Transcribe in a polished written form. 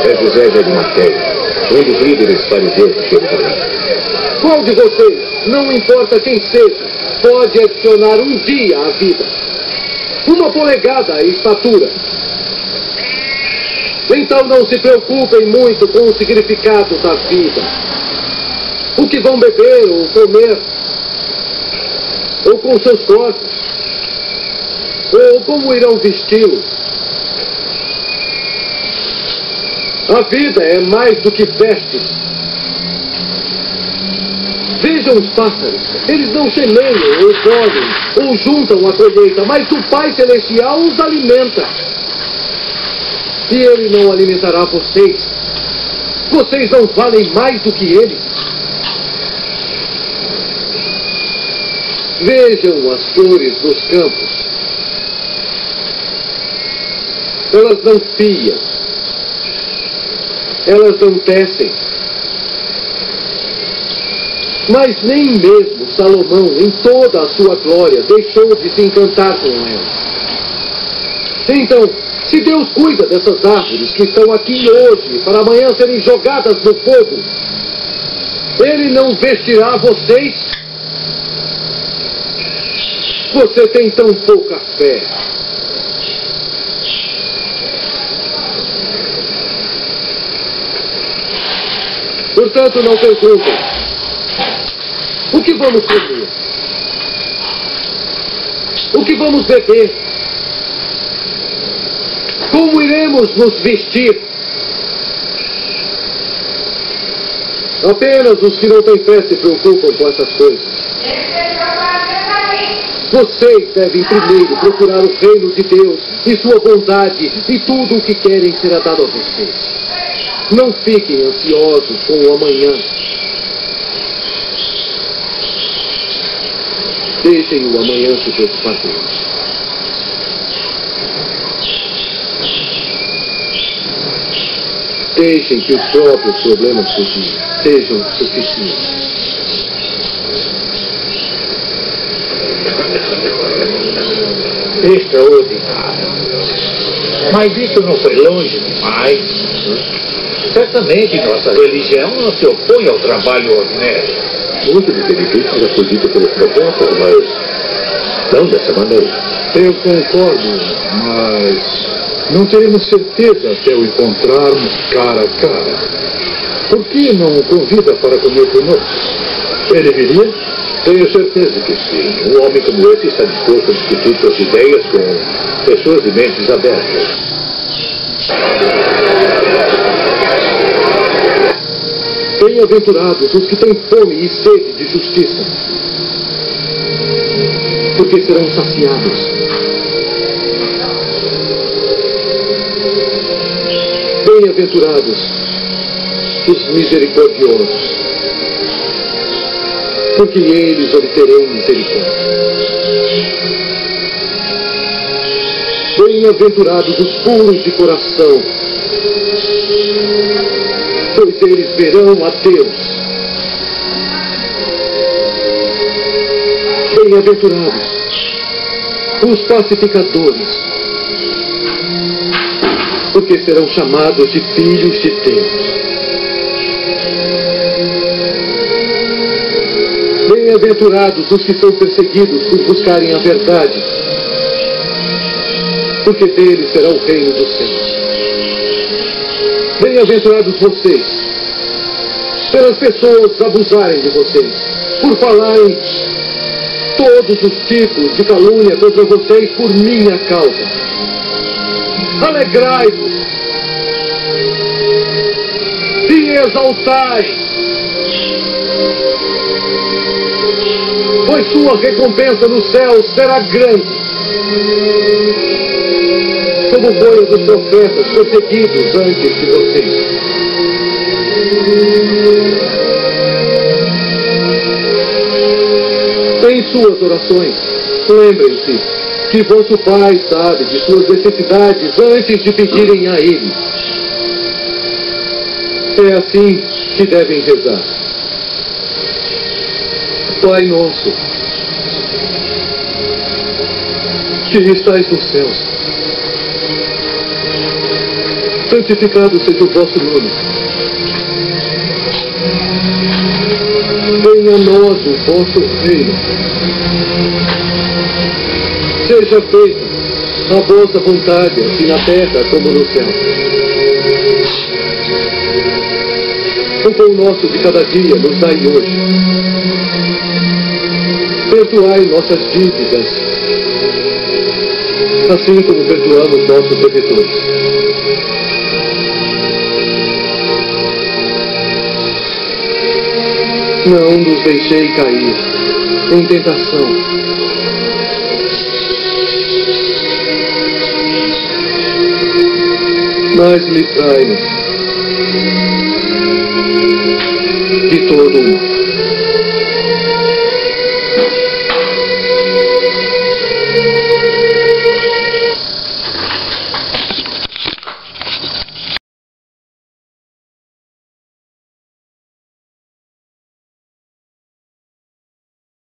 É José de Arimateia, um dos líderes fariseus de Jerusalém. Qual de vocês, não importa quem seja, pode adicionar um dia à vida? Uma polegada à estatura? Então não se preocupem muito com o significado da vida. O que vão beber ou comer, ou com seus corpos, ou como irão vesti-los. A vida é mais do que vestes. Vejam os pássaros. Eles não semeiam, ou colhem, ou juntam a colheita, mas o Pai Celestial os alimenta. E Ele não alimentará vocês. Vocês não valem mais do que Ele. Vejam as flores dos campos. Elas não fiam. Elas não tecem. Mas nem mesmo Salomão, em toda a sua glória, deixou de se encantar com elas. Então, se Deus cuida dessas árvores que estão aqui hoje, para amanhã serem jogadas no fogo, Ele não vestirá vocês? Você tem tão pouca fé. Portanto, não perguntem: o que vamos comer? O que vamos beber? Como iremos nos vestir? Apenas os que não têm fé se preocupam com essas coisas. Vocês devem primeiro procurar o reino de Deus e sua bondade, e tudo o que querem será dado a vocês. Não fiquem ansiosos com o amanhã. Deixem o amanhã se preocupar com isso. Deixem que os próprios problemas do dia sejam suficientes. Extraordinário. Mas isso não foi longe demais. Certamente nossa religião não se opõe ao trabalho honesto. Muito do benefício já foi dito pelos profetas, mas não dessa maneira. Eu concordo, mas não teremos certeza até o encontrarmos cara a cara. Por que não o convida para comer conosco? Ele viria? Tenho certeza que sim. Um homem como esse está disposto a discutir suas ideias com pessoas de mentes abertas. Bem-aventurados os que têm fome e sede de justiça, porque serão saciados. Bem-aventurados os misericordiosos, porque eles obterão misericórdia. Bem-aventurados os puros de coração, pois eles verão a Deus. Bem-aventurados os pacificadores, porque serão chamados de filhos de Deus. Bem-aventurados os que são perseguidos por buscarem a verdade, porque deles será o reino dos céus. Bem-aventurados vocês, pelas pessoas abusarem de vocês, por falarem todos os tipos de calúnia contra vocês por minha causa. Alegrai-vos e exaltai, pois sua recompensa no céu será grande, como foi a dos profetas perseguidos antes de vocês. Em suas orações, lembrem-se que vosso Pai sabe de suas necessidades antes de pedirem a Ele. É assim que devem rezar. Pai nosso, que estais nos céus, santificado seja o vosso nome. Venha a nós o vosso reino. Seja feita a vossa vontade, assim na terra como no céu. O pão nosso de cada dia nos dai hoje. Perdoai nossas dívidas, assim como perdoamos nossos devedores. Não nos deixei cair em tentação, mas livrai-nos de todo o mal.